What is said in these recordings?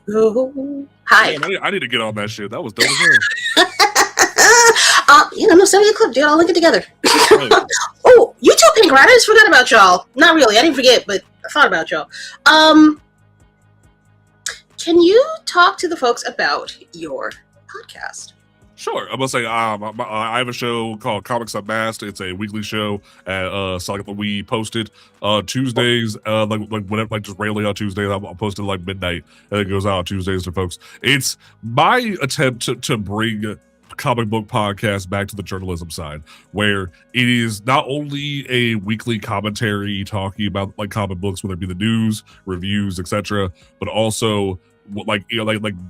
Oh, hi. Damn, I need to get on that shit. That was dope as hell. No, send me a clip, dude. I'll link it together. Hell yeah. Oh, YouTube pink riders. Forgot about y'all. Not really. I didn't forget, but I thought about y'all. Can you talk to the folks about your podcast? Sure. I'm gonna say I have a show called Comics Unmasked. It's a weekly show at we posted Tuesdays, like whenever, like just rarely on Tuesdays. I'll post it like midnight, and it goes out on Tuesdays to folks. It's my attempt to bring comic book podcast back to the journalism side, where it is not only a weekly commentary talking about like comic books, whether it be the news, reviews, etc., but also like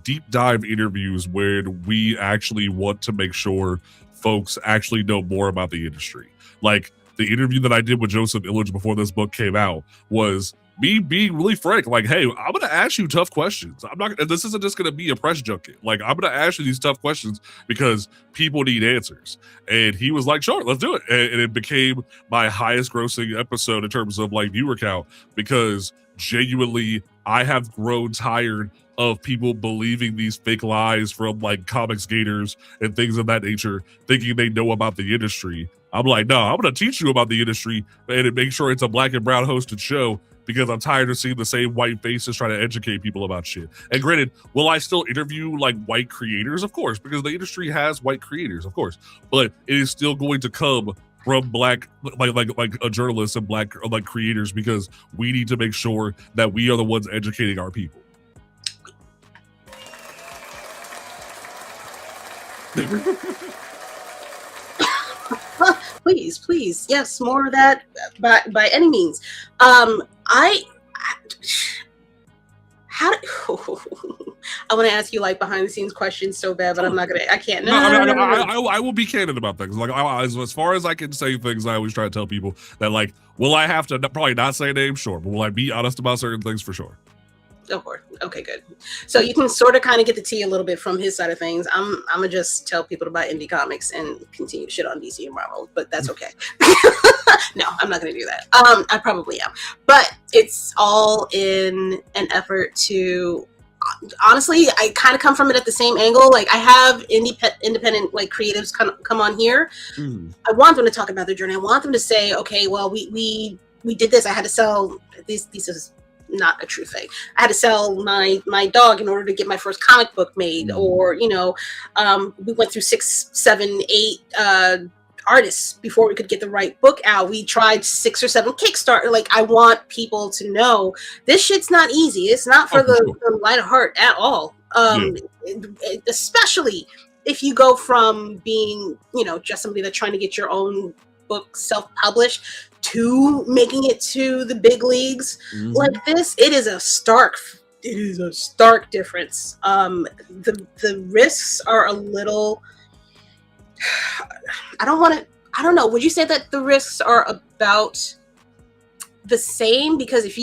deep dive interviews where we actually want to make sure folks actually know more about the industry. Like the interview that I did with Joseph Illidge before this book came out was me being really frank, like, hey, I'm gonna ask you tough questions. I'm not, this isn't just gonna be a press junket. Like, I'm gonna ask you these tough questions because people need answers. And he was like, sure, let's do it. And it became my highest grossing episode in terms of like viewer count, because genuinely I have grown tired of people believing these fake lies from like comics gators and things of that nature, thinking they know about the industry. I'm like, no, I'm going to teach you about the industry and make sure it's a black and brown hosted show, because I'm tired of seeing the same white faces trying to educate people about shit. And granted, will I still interview like white creators? Of course, because the industry has white creators, of course, but it is still going to come from black like a journalist and black like creators, because we need to make sure that we are the ones educating our people. Please, yes, more of that by any means. How do, I want to ask you like behind the scenes questions so bad, but I'm not gonna. I can't. No. I will be candid about things. Like as far as I can say things, I always try to tell people that like, will I have to probably not say names? Sure, but will I be honest about certain things? For sure. Of course. Okay, good. So you can sort of kind of get the tea a little bit from his side of things. I'm gonna just tell people to buy indie comics and continue shit on DC and Marvel, but that's okay. No, I'm not gonna do that. I probably am, but it's all in an effort to. Honestly, I kind of come from it at the same angle. Like I have independent like creatives come on here. I want them to talk about their journey. I want them to say, okay, well, we did this. I had to sell these is not a true thing. I had to sell my dog in order to get my first comic book made, or we went through 6, 7, 8 artists before we could get the right book out. We tried 6 or 7 Kickstarter. Like I want people to know this shit's not easy. It's not for the light of heart at all. Especially if you go from being just somebody that's trying to get your own book self-published to making it to the big leagues like this. It is a stark difference. The risks are a little, I don't know, would you say that the risks are about the same? Because if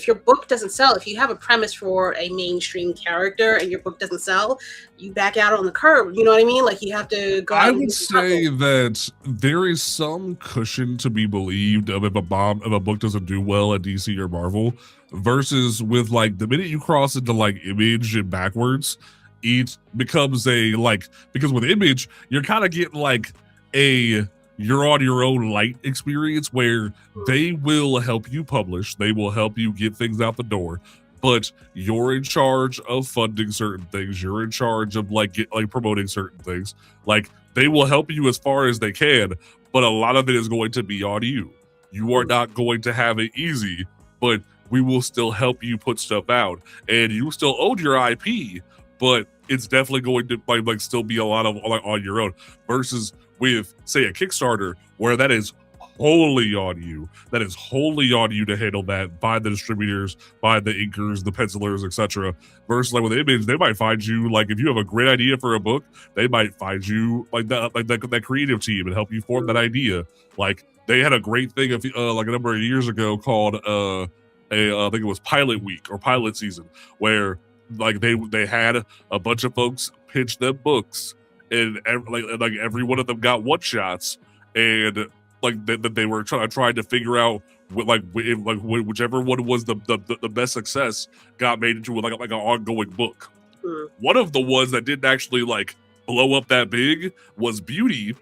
your book doesn't sell, if you have a premise for a mainstream character and your book doesn't sell, you back out on the curb. You know what I mean? Like you have to go. I would say that there is some cushion to be believed of if a book doesn't do well at DC or Marvel, versus with like the minute you cross into like Image and backwards, it becomes a like, because with Image you're kind of getting like a you're on your own light experience where they will help you publish, they will help you get things out the door, but you're in charge of funding certain things, you're in charge of like promoting certain things. Like they will help you as far as they can, but a lot of it is going to be on you. You are not going to have it easy, but we will still help you put stuff out, and you still own your IP, but it's definitely going to like still be a lot of like on your own, versus with say a Kickstarter where that is wholly on you. That is wholly on you to handle that, by the distributors, by the inkers, the pencilers, etc. Versus like with Image, they might find you, like if you have a great idea for a book, they might find you like that creative team and help you form that idea. Like they had a great thing like a number of years ago called I think it was Pilot Week or Pilot Season, where like they had a bunch of folks pitch them books, and every one of them got one shots, and like they were trying to figure out whichever one was the best success got made into like an ongoing book. Mm. One of the ones that didn't actually like blow up that big was Beauty,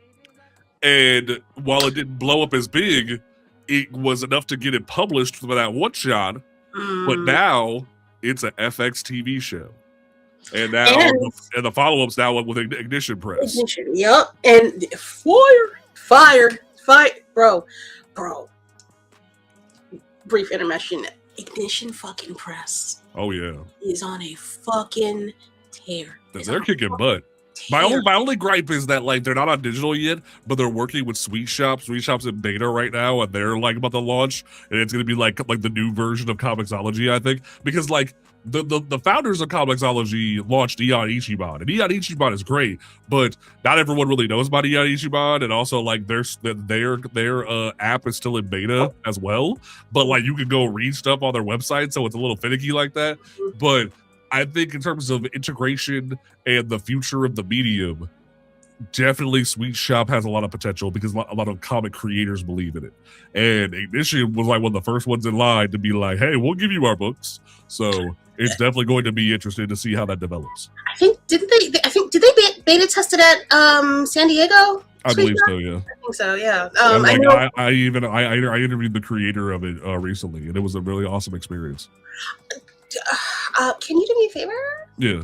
and while it didn't blow up as big, it was enough to get it published for that one shot. But now it's a FX TV show, and now and the follow-ups now with Ignition Press. Ignition, yep, and fire, bro. Brief intermission. Ignition fucking Press. Oh yeah, is on a fucking tear. They're kicking butt. My only gripe is that like they're not on digital yet, but they're working with Sweet Shop. Sweet Shop's in beta right now, and they're like about to launch, and it's gonna be like the new version of Comixology, I think, because like the founders of Comixology launched Eon Ichiban, and Eon Ichiban is great, but not everyone really knows about Eon Ichiban, and also like their app is still in beta as well, but like you can go read stuff on their website, so it's a little finicky like that, but I think in terms of integration and the future of the medium, definitely Sweet Shop has a lot of potential because a lot of comic creators believe in it. And Ignition was like one of the first ones in line to be like, hey, we'll give you our books. So it's definitely going to be interesting to see how that develops. I think did they beta test it at San Diego? I believe so, yeah. I think so, yeah. I interviewed the creator of it recently, and it was a really awesome experience. Can you do me a favor? Yeah.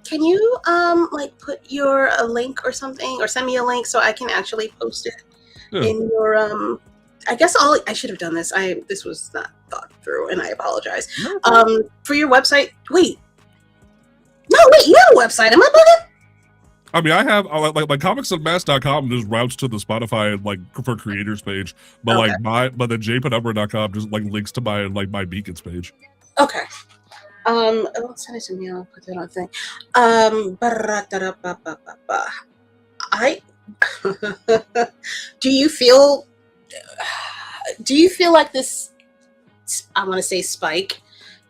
Can you like put your link or something, or send me a link so I can actually post it in your I guess I should have done this. This was not thought through, and I apologize. No. For your website. Wait, you have a website. Am I bugging? I mean, I have like comicsunmasked.com just routes to the Spotify like for creators page, but okay. But the jpenumbra.com just like links to my Beacons page. Okay. Don't send it to me. I'll put that on thing. Do you feel like this? I want to say spike.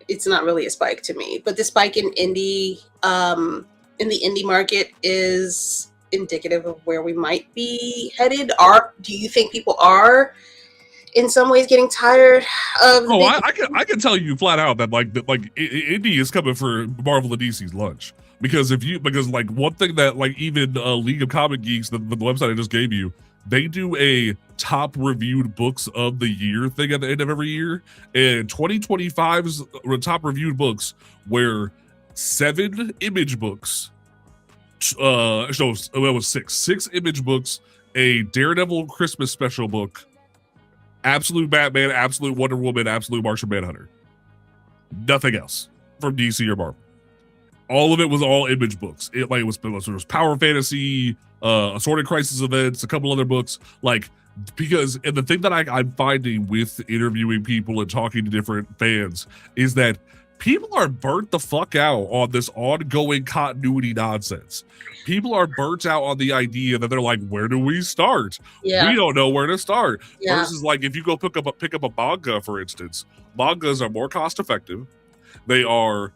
It's not really a spike to me, but the spike in indie, in the indie market is indicative of where we might be headed. Do you think people are in some ways getting tired of? I can tell you flat out that like indie is coming for Marvel and DC's lunch, because like one thing that like even League of Comic Geeks, the website I just gave you, they do a top reviewed books of the year thing at the end of every year, and 2025's top reviewed books were 7 image books. It was 6 image books, a Daredevil Christmas special book, Absolute Batman, Absolute Wonder Woman, Absolute Martian Manhunter. Nothing else from DC or Marvel. All of it was all image books. It was Power Fantasy, Assorted Crisis Events, a couple other books. And the thing that I'm finding with interviewing people and talking to different fans is that people are burnt the fuck out on this ongoing continuity nonsense. People are burnt out on the idea that they're like, where do we start? Yeah. We don't know where to start. Yeah. Versus like if you go pick up a manga, for instance, mangas are more cost effective. They have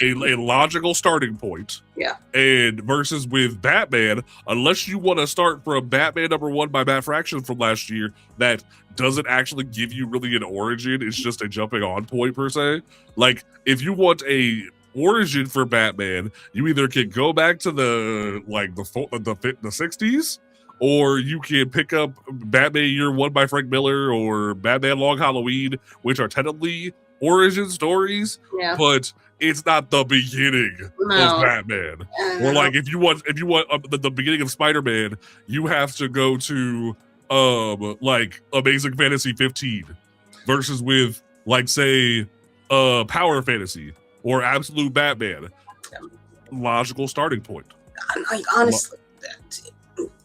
a logical starting point. Yeah. And versus with Batman, unless you want to start from Batman #1 by Matt Fraction from last year, that doesn't actually give you really an origin. It's just a jumping on point per se. Like if you want a origin for Batman, you either can go back to the 60s, or you can pick up Batman Year One by Frank Miller or Batman Long Halloween, which are technically origin stories, but it's not the beginning of Batman. Or like if you want the beginning of Spider-Man, you have to go to like Amazing Fantasy 15 versus with like say Power Fantasy or Absolute Batman. Logical starting point. Like honestly,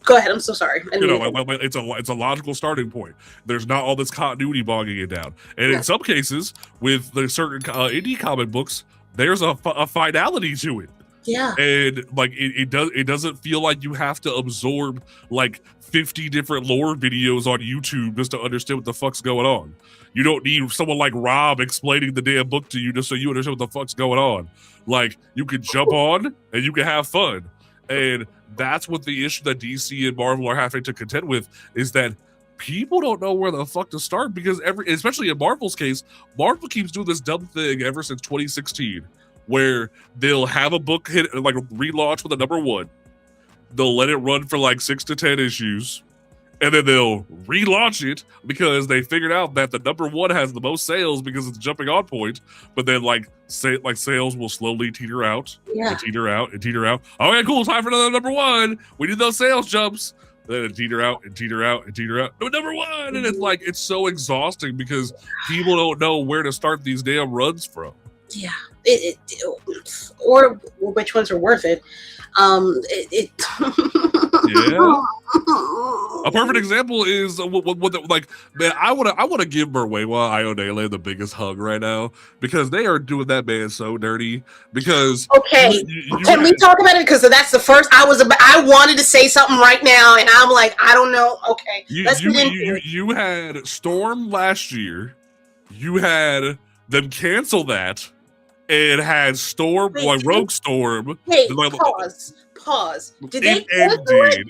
go ahead. I'm so sorry. It's a logical starting point. There's not all this continuity bogging it down. And in some cases, with the certain indie comic books, there's a finality to it. Yeah. And like it doesn't feel like you have to absorb like 50 different lore videos on YouTube just to understand what the fuck's going on. You don't need someone like Rob explaining the damn book to you just so you understand what the fuck's going on. Like you can jump on and you can have fun. And that's what the issue that DC and Marvel are having to contend with, is that people don't know where the fuck to start because especially in Marvel's case, Marvel keeps doing this dumb thing ever since 2016 where they'll have a book hit like a relaunch with a number 1. They'll let it run for like 6 to 10 issues. And then they'll relaunch it because they figured out that the number 1 has the most sales because it's jumping on point. But then sales will slowly teeter out, and teeter out, and teeter out. Okay, cool. Time for another number 1. We need those sales jumps. Then it teeter out and teeter out and teeter out. No, number 1, and it's so exhausting because people don't know where to start these damn runs from. Yeah, or which ones are worth it. Yeah. A perfect example is man, I want to give Merwewa Ionele the biggest hug right now because they are doing that man so dirty. Because okay, can we talk about it? Because that's the first I wanted to say something right now, and I'm like, I don't know. Okay, you had Storm last year. You had them cancel that. It had Storm, Rogue Storm. Wait, pause. Did they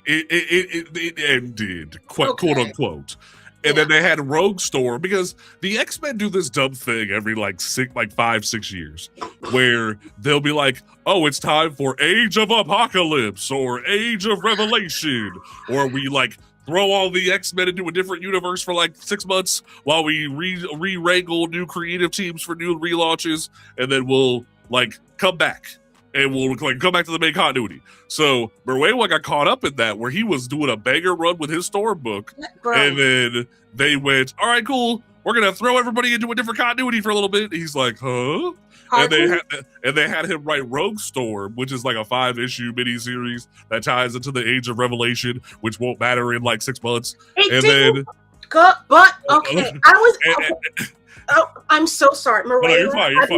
It ended, quote unquote. And then they had Rogue Storm because the X-Men do this dumb thing every 5-6 years where they'll be like, oh, it's time for Age of Apocalypse or Age of Revelation, or we throw all the X-Men into a different universe for 6 months while we re-wrangle new creative teams for new relaunches, and then we'll come back and we'll come back to the main continuity. So Merwewa got caught up in that where he was doing a banger run with his Storm book, and then they went, all right, cool, we're gonna throw everybody into a different continuity for a little bit. He's like, huh? And they had him write Rogue Storm, which is a 5-issue miniseries that ties into the Age of Revelation, which won't matter in 6 months. Okay, I'm so sorry, Maria. No, you're fine. I've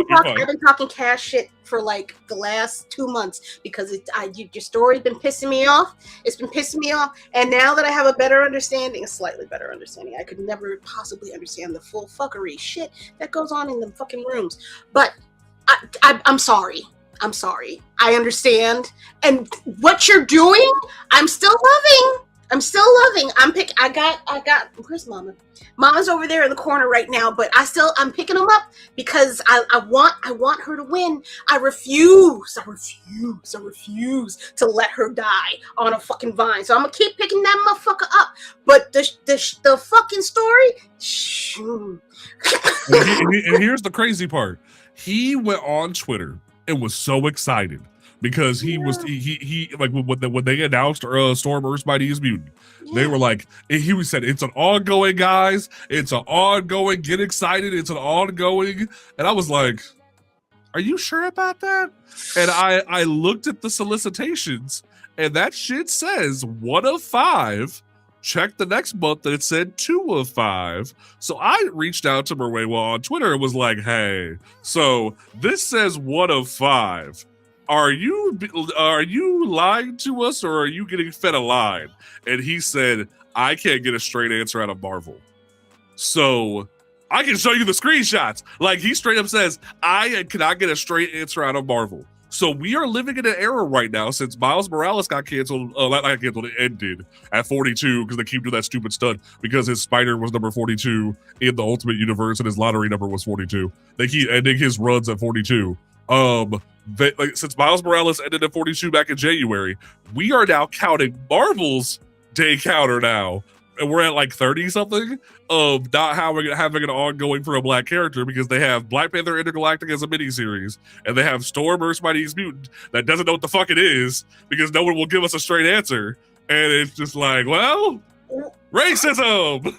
been talking cash shit for the last 2 months because your story's been pissing me off. It's been pissing me off, and now that I have a slightly better understanding, I could never possibly understand the full fuckery shit that goes on in the fucking rooms. But I'm sorry. I understand, and what you're doing, I'm still loving. I got. Where's Mama? Mama's over there in the corner right now, but I'm picking them up because I want her to win. I refuse to let her die on a fucking vine. So I'm gonna keep picking that motherfucker up. But the fucking story. And here's the crazy part. He went on Twitter and was so excited because he when they announced Storm Earth's Mightiest Mutant, they were he said it's an ongoing, guys. It's an ongoing. Get excited. It's an ongoing. And I was like, are you sure about that? And I looked at the solicitations, and that shit says 1 of 5. Checked the next month and it said 2 of 5. So I reached out to Merwewa on Twitter and was like, hey, so this says 1 of 5. Are you lying to us, or are you getting fed a line? And he said, I can't get a straight answer out of Marvel. So I can show you the screenshots. He straight up says, I cannot get a straight answer out of Marvel. So we are living in an era right now since Miles Morales got canceled. It ended at 42 because they keep doing that stupid stunt because his Spider was number 42 in the Ultimate Universe and his lottery number was 42. They keep ending his runs at 42. Since Miles Morales ended at 42 back in January, we are now counting Marvel's day counter now. And we're at 30 something of not having an ongoing for a black character because they have Black Panther Intergalactic as a miniseries, and they have Storm Earth's Mightiest Mutant that doesn't know what the fuck it is because no one will give us a straight answer. And it's just well, racism.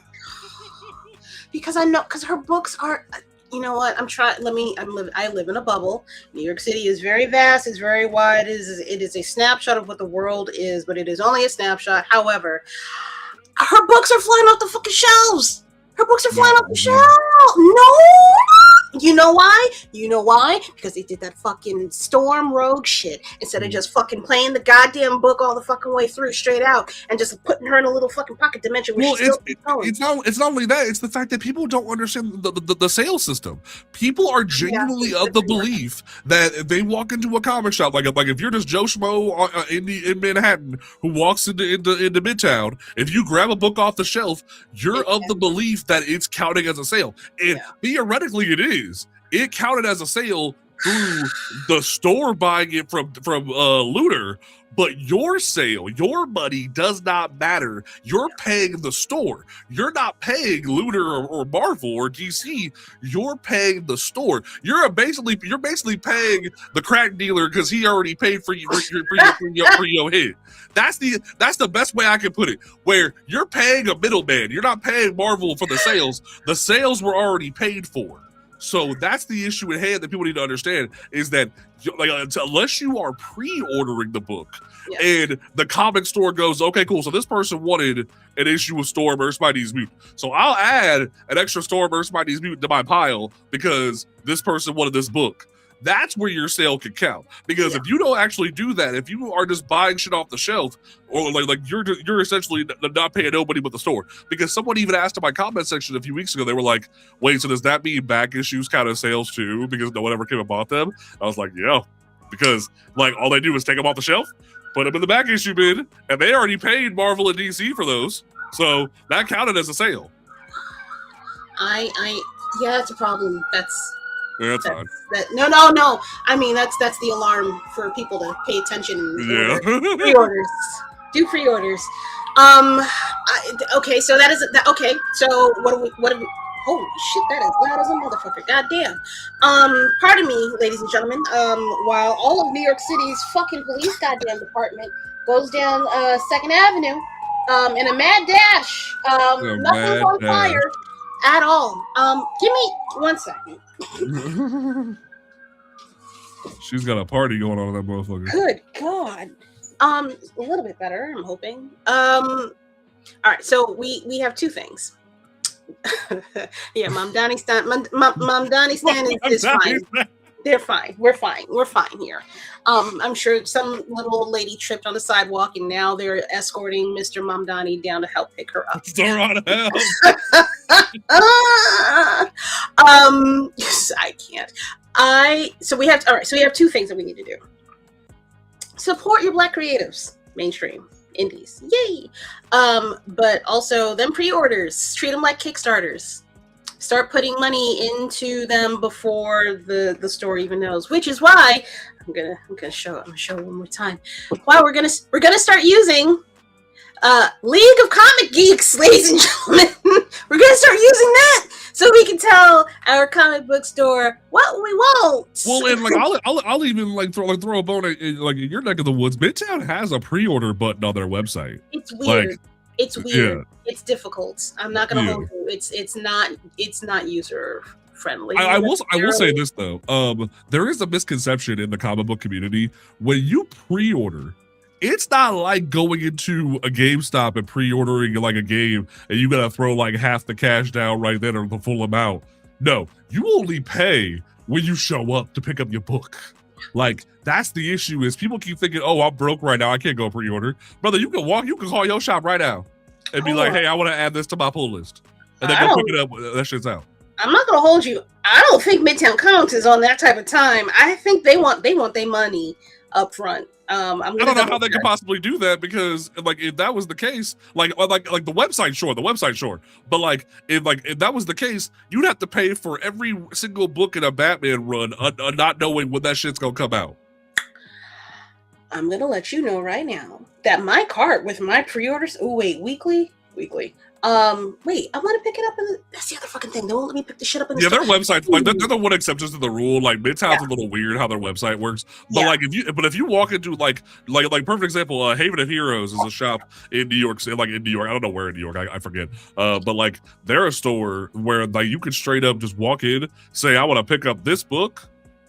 Because I know, because her books are, you know what? I live in a bubble. New York City is very vast. It's very wide. It is a snapshot of what the world is, but it is only a snapshot. However, her books are flying off the fucking shelves. No, You know why? You know why? Because they did that fucking Storm Rogue shit instead of just fucking playing the goddamn book all the fucking way through straight out and just putting her in a little fucking pocket dimension where Well, she's still going. it's not only that, it's the fact that people don't understand the sales system. People are genuinely of the belief that if they walk into a comic shop, like if you're just Joe Schmo in Manhattan who walks into Midtown, if you grab a book off the shelf, you're of the belief that it's counting as a sale. And theoretically it is. It counted as a sale through the store buying it from Looter. But your sale, your money does not matter. You're paying the store. You're not paying Looter or Marvel or DC. You're paying the store. You're basically paying the crack dealer because he already paid for your hit. That's the best way I can put it. Where you're paying a middleman. You're not paying Marvel for the sales. The sales were already paid for. So that's the issue at hand that people need to understand is that unless you are pre-ordering the book and the comic store goes, okay, cool. So this person wanted an issue of Storm Earth's Mighty's Mutant. So I'll add an extra Storm Earth's Mighty's Mutant to my pile because this person wanted this book. That's where your sale can count. Because if you don't actually do that, if you are just buying shit off the shelf, or like you're essentially not paying nobody but the store. Because someone even asked in my comment section a few weeks ago, they were like, wait, so does that mean back issues count as sales too? Because no one ever came and bought them? I was like, yeah. Because like all they do is take them off the shelf, put them in the back issue bin, and they already paid Marvel and DC for those. So that counted as a sale. Yeah, that's a problem. Yeah, that's fine. No. I mean, that's the alarm for people to pay attention. And pre-orders. Do pre-orders. Okay, so that is okay. So what do we? Holy shit, that is loud as a motherfucker. Goddamn. Pardon me, ladies and gentlemen. While all of New York City's fucking police goddamn department goes down 2nd Avenue, in a mad dash. Nothing's on fire at all. Give me 1 second. She's got a party going on in that motherfucker. Good God. A little bit better, I'm hoping. All right, so we have two things. Yeah, Mom Donnie stand is fine. They're fine. We're fine here. I'm sure some little old lady tripped on the sidewalk and now they're escorting Mr. Mamdani down to help pick her up. They're on hell. Yes, I can't. So we have two things that we need to do. Support your Black creatives, mainstream, indies, yay! But also them pre-orders, treat them like Kickstarters. Start putting money into them before the store even knows. Which is why I'm gonna show it one more time. Why we're gonna start using League of Comic Geeks, ladies and gentlemen. We're gonna start using that so we can tell our comic book store what we want. Well, and like I'll even like throw a bone in your neck of the woods. Midtown has a pre-order button on their website. It's weird. Like, it's weird. Yeah. It's difficult. I'm not gonna hold you. It's not user friendly. I will say this though. There is a misconception in the comic book community when you pre-order. It's not like going into a GameStop and pre-ordering like a game and you gotta throw like half the cash down right then or the full amount. No, you only pay when you show up to pick up your book. Like that's the issue is people keep thinking, oh, I'm broke right now. I can't go pre-order. Brother, you can call your shop right now and be like, hey, I want to add this to my pull list. And then go pick it up. That shit's out. I'm not gonna hold you. I don't think Midtown Comics is on that type of time. I think they want their money up front. I don't know how they could possibly do that because like if that was the case, like the website, sure. But like if that was the case, you'd have to pay for every single book in a Batman run, not knowing when that shit's gonna come out. I'm gonna let you know right now that my cart with my pre-orders. Oh wait, weekly. Wait, I want to pick it up. That's the other fucking thing. They won't let me pick the shit up in the their website, like they're the one exception to the rule. Like Midtown's a little weird how their website works. But like if you walk into like perfect example, Haven of Heroes is a shop in New York. I don't know where in New York, I forget. But like they're a store where like you can straight up just walk in, say I want to pick up this book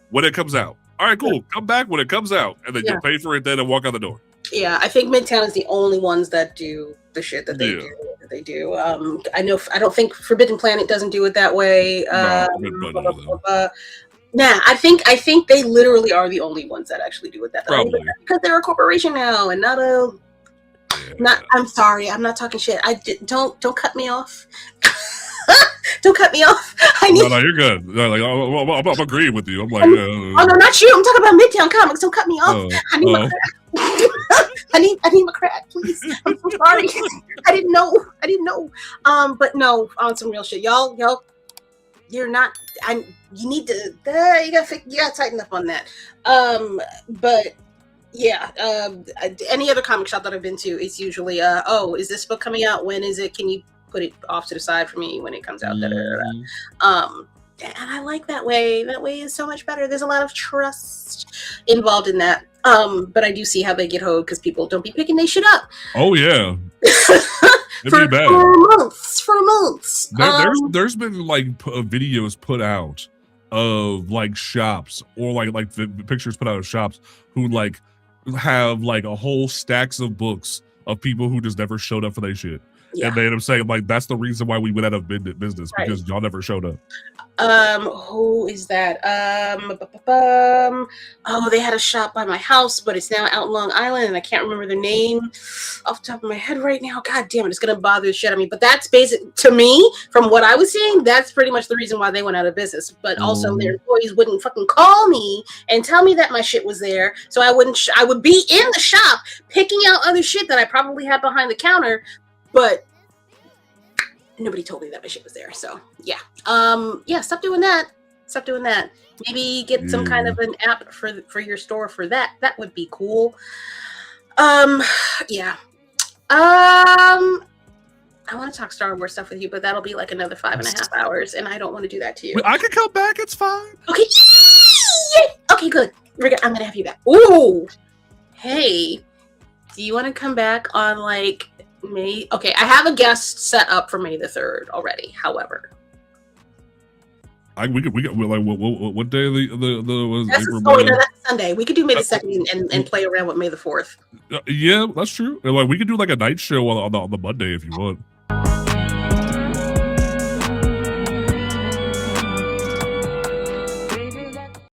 when it comes out. All right, cool. Come back when it comes out, and then you'll pay for it then and walk out the door. Yeah, I think Midtown is the only ones that do the shit that they do. they do. I know. I don't think Forbidden Planet doesn't do it that way. Nah, I think they literally are the only ones that actually do it that way. Because they're a corporation now and not a. Not. I'm sorry. I'm not talking shit. Don't cut me off. Don't cut me off. No, you're good. No, like I'm agreeing with you. I'm like, oh no, not you. I'm talking about Midtown Comics. Don't cut me off. I need my crack. I need my crack, please. I'm so sorry. I didn't know. But no, on some real shit, y'all, you're not. You need to. You gotta tighten up on that. But yeah. Any other comic shop that I've been to, it's usually oh, is this book coming out? When is it? Can you put it off to the side for me when it comes out? And I like that way. That way is so much better. There's a lot of trust involved in that. But I do see how they get hoed because people don't be picking their shit up. Oh yeah. for months. There's been like videos put out of like shops or like the pictures put out of shops who like have like a whole stacks of books of people who just never showed up for their shit. Yeah. And they end up saying like that's the reason why we went out of business because y'all never showed up. Who is that? Oh, they had a shop by my house, but it's now out in Long Island, and I can't remember the name off the top of my head right now. God damn it, it's gonna bother the shit out of me. But that's basic to me, from what I was seeing, that's pretty much the reason why they went out of business. But also their employees wouldn't fucking call me and tell me that my shit was there, so I would be in the shop picking out other shit that I probably had behind the counter. But nobody told me that my shit was there. So yeah. Stop doing that. Maybe get some kind of an app for your store for that. That would be cool. Yeah. I want to talk Star Wars stuff with you, but that'll be like another 5.5 hours, and I don't want to do that to you. I can come back, it's fine. Okay. Okay, good. I'm gonna have you back. Ooh. Hey, do you want to come back on like May? Okay, I have a guest set up for May the 3rd already. However, we could like what day the was that's April? No, that's Sunday. We could do May the 2nd and play around with May the 4th. Yeah, that's true. Like we could do like a night show on the Monday if you want.